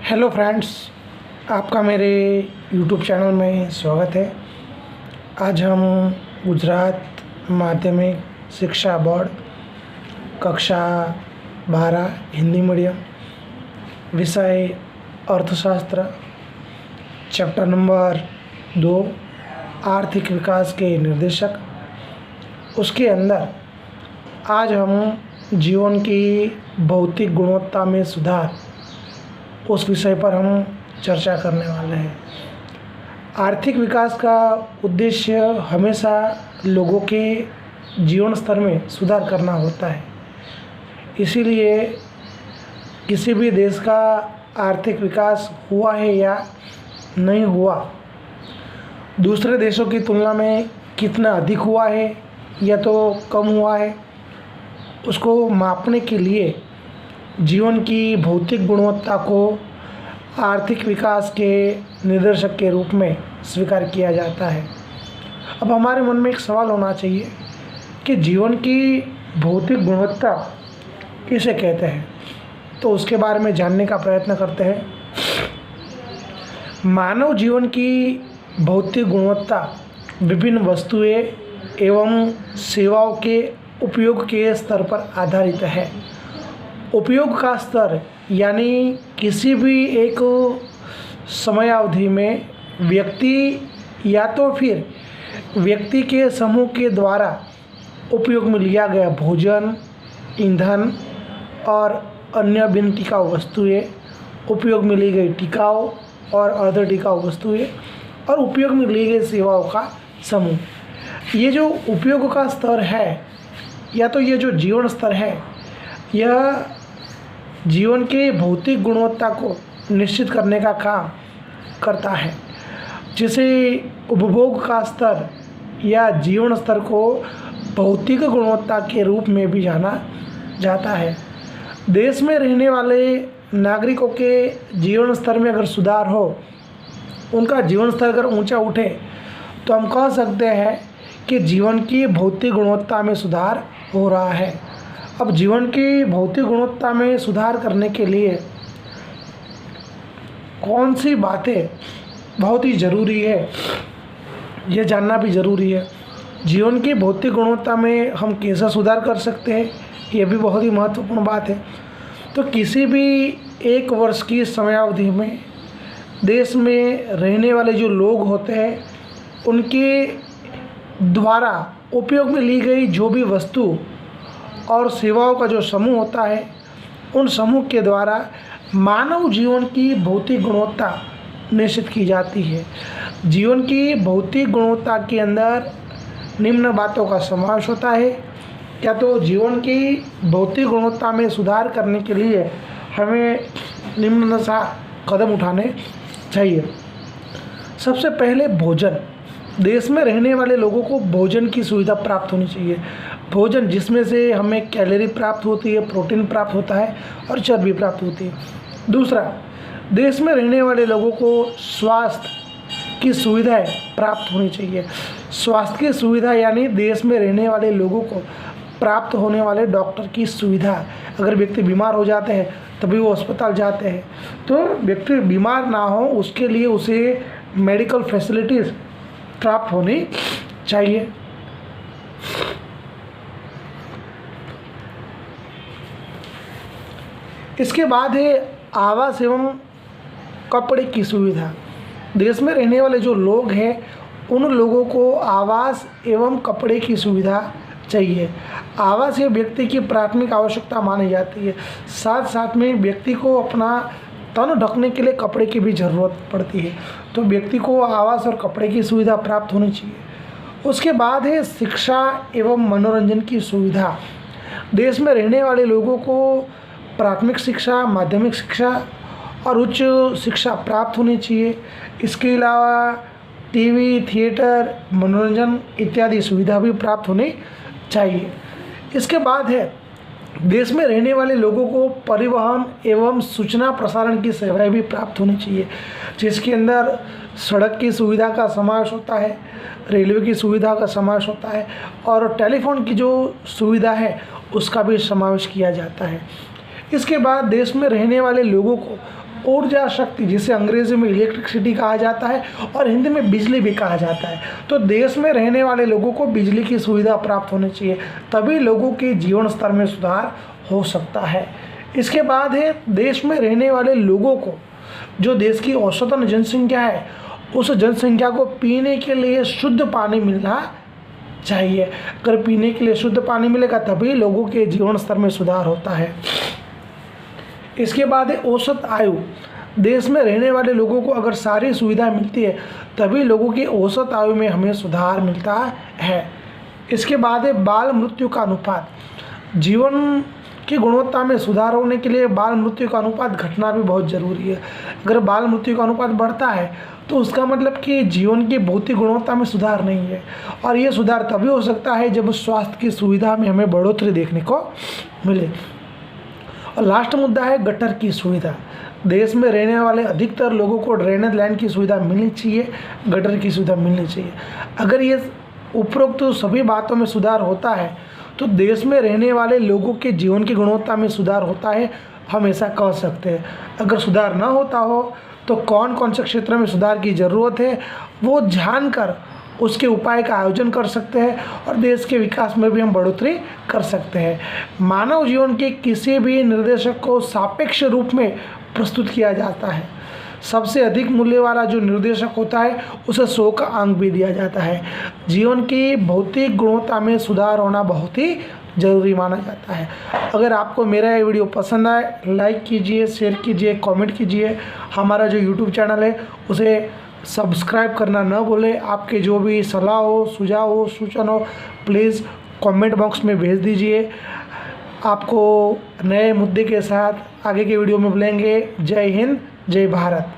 Hello friends, आपका मेरे YouTube channel में स्वागत है। आज हम गुजरात माध्यमिक शिक्षा बोर्ड कक्षा 12 हिंदी मीडियम विषय अर्थशास्त्र चैप्टर नंबर 2 आर्थिक विकास के निर्देशक, उसके अंदर आज हम जीवन की भौतिक गुणवत्ता में सुधार उस विषय पर हम चर्चा करने वाले हैं। आर्थिक विकास का उद्देश्य हमेशा लोगों के जीवन स्तर में सुधार करना होता है। इसीलिए किसी भी देश का आर्थिक विकास हुआ है या नहीं हुआ, दूसरे देशों की तुलना में कितना अधिक हुआ है या तो कम हुआ है, उसको मापने के लिए जीवन की भौतिक गुणवत्ता को आर्थिक विकास के निर्देशक के रूप में स्वीकार किया जाता है। अब हमारे मन में एक सवाल होना चाहिए कि जीवन की भौतिक गुणवत्ता किसे कहते हैं, तो उसके बारे में जानने का प्रयत्न करते हैं। मानव जीवन की भौतिक गुणवत्ता विभिन्न वस्तुएं एवं सेवाओं के उपयोग के स्तर पर आधारित है। उपयोग का स्तर यानी किसी भी एक समयावधि में व्यक्ति या तो फिर व्यक्ति के समूह के द्वारा उपयोग में लिया गया भोजन, ईंधन और अन्य बिन टिकाऊ वस्तुएं, उपयोग में ली गई टिकाऊ और अर्ध टिकाऊ वस्तुएं और उपयोग में ली गई सेवाओं का समूह। ये जो उपयोग का स्तर है या तो ये जो जीवन स्तर है, यह जीवन की भौतिक गुणवत्ता को निश्चित करने का काम करता है, जिसे उपभोग का स्तर या जीवन स्तर को भौतिक गुणवत्ता के रूप में भी जाना जाता है। देश में रहने वाले नागरिकों के जीवन स्तर में अगर सुधार हो, उनका जीवन स्तर अगर ऊंचा उठे, तो हम कह सकते हैं कि जीवन की भौतिक गुणवत्ता में सुधार हो रहा है। अब जीवन की भौतिक गुणवत्ता में सुधार करने के लिए कौन सी बातें बहुत ही ज़रूरी है, ये जानना भी ज़रूरी है। जीवन की भौतिक गुणवत्ता में हम कैसे सुधार कर सकते हैं, ये भी बहुत ही महत्वपूर्ण बात है। तो किसी भी एक वर्ष की समयावधि में देश में रहने वाले जो लोग होते हैं, उनके द्वारा उपयोग में ली गई जो भी वस्तु और सेवाओं का जो समूह होता है, उन समूह के द्वारा मानव जीवन की भौतिक गुणवत्ता निश्चित की जाती है। जीवन की भौतिक गुणवत्ता के अंदर निम्न बातों का समावेश होता है। क्या तो जीवन की भौतिक गुणवत्ता में सुधार करने के लिए हमें निम्न सा कदम उठाने चाहिए। सबसे पहले भोजन। देश में रहने वाले लोगों को भोजन की सुविधा प्राप्त होनी चाहिए। भोजन जिसमें से हमें कैलोरी प्राप्त होती है, प्रोटीन प्राप्त होता है और चर्बी प्राप्त होती है। दूसरा, देश में रहने वाले लोगों को स्वास्थ्य की सुविधाएं प्राप्त होनी चाहिए। स्वास्थ्य की सुविधा यानी देश में रहने वाले लोगों को प्राप्त होने वाले डॉक्टर की सुविधा। अगर व्यक्ति बीमार हो जाते हैं तभी वो अस्पताल जाते हैं, तो व्यक्ति बीमार ना हो उसके लिए उसे मेडिकल फैसिलिटीज़ प्राप्त होनी चाहिए। इसके बाद है आवास एवं कपड़े की सुविधा। देश में रहने वाले जो लोग हैं, उन लोगों को आवास एवं कपड़े की सुविधा चाहिए। आवास ये व्यक्ति की प्राथमिक आवश्यकता मानी जाती है। साथ साथ में व्यक्ति को अपना तन ढकने के लिए कपड़े की भी ज़रूरत पड़ती है, तो व्यक्ति को आवास और कपड़े की सुविधा प्राप्त होनी चाहिए। उसके बाद है शिक्षा एवं मनोरंजन की सुविधा। देश में रहने वाले लोगों को प्राथमिक शिक्षा, माध्यमिक शिक्षा और उच्च शिक्षा प्राप्त होनी चाहिए। इसके अलावा टीवी, थिएटर, मनोरंजन इत्यादि सुविधा भी प्राप्त होनी चाहिए। इसके बाद है देश में रहने वाले लोगों को परिवहन एवं सूचना प्रसारण की सेवाएं भी प्राप्त होनी चाहिए, जिसके अंदर सड़क की सुविधा का समावेश होता है, रेलवे की सुविधा का समावेश होता है और टेलीफोन की जो सुविधा है उसका भी समावेश किया जाता है। इसके बाद देश में रहने वाले लोगों को ऊर्जा शक्ति, जिसे अंग्रेजी में इलेक्ट्रिसिटी कहा जाता है और हिंदी में बिजली भी कहा जाता है। तो देश में रहने वाले लोगों को बिजली की सुविधा प्राप्त होनी चाहिए, तभी लोगों के जीवन स्तर में सुधार हो सकता है। इसके बाद है देश में रहने वाले लोगों को, जो देश की औसतन जनसंख्या है, उस जनसंख्या को पीने के लिए शुद्ध पानी मिलना चाहिए। अगर पीने के लिए शुद्ध पानी मिलेगा तभी लोगों के जीवन स्तर में सुधार होता है। इसके बाद है औसत आयु। देश में रहने वाले लोगों को अगर सारी सुविधाएं मिलती है तभी लोगों की औसत आयु में हमें सुधार मिलता है। इसके बाद है बाल मृत्यु का अनुपात। जीवन की गुणवत्ता में सुधार होने के लिए बाल मृत्यु का अनुपात घटना भी बहुत ज़रूरी है। अगर बाल मृत्यु का अनुपात बढ़ता है तो उसका मतलब कि जीवन की भौतिक गुणवत्ता में सुधार नहीं है, और ये सुधार तभी हो सकता है जब स्वास्थ्य की सुविधा में हमें बढ़ोतरी देखने को मिले। और लास्ट मुद्दा है गटर की सुविधा। देश में रहने वाले अधिकतर लोगों को ड्रेनेज लाइन की सुविधा मिलनी चाहिए, गटर की सुविधा मिलनी चाहिए। अगर ये उपरोक्त सभी बातों में सुधार होता है तो देश में रहने वाले लोगों के जीवन की गुणवत्ता में सुधार होता है, हम ऐसा कह सकते हैं। अगर सुधार ना होता हो तो कौन कौन से क्षेत्र में सुधार की ज़रूरत है वो जानकर उसके उपाय का आयोजन कर सकते हैं और देश के विकास में भी हम बढ़ोतरी कर सकते हैं। मानव जीवन के किसी भी निर्देशक को सापेक्ष रूप में प्रस्तुत किया जाता है। सबसे अधिक मूल्य वाला जो निर्देशक होता है उसे 100 का अंक भी दिया जाता है। जीवन की भौतिक गुणवत्ता में सुधार होना बहुत ही ज़रूरी माना जाता है। अगर आपको मेरा ये वीडियो पसंद आए, लाइक कीजिए, शेयर कीजिए, कमेंट कीजिए। हमारा जो यूट्यूब चैनल है उसे सब्सक्राइब करना न भूलें। आपके जो भी सलाह हो, सुझाव हो, सूचना हो, प्लीज़ कमेंट बॉक्स में भेज दीजिए। आपको नए मुद्दे के साथ आगे के वीडियो में मिलेंगे। जय हिंद, जय भारत।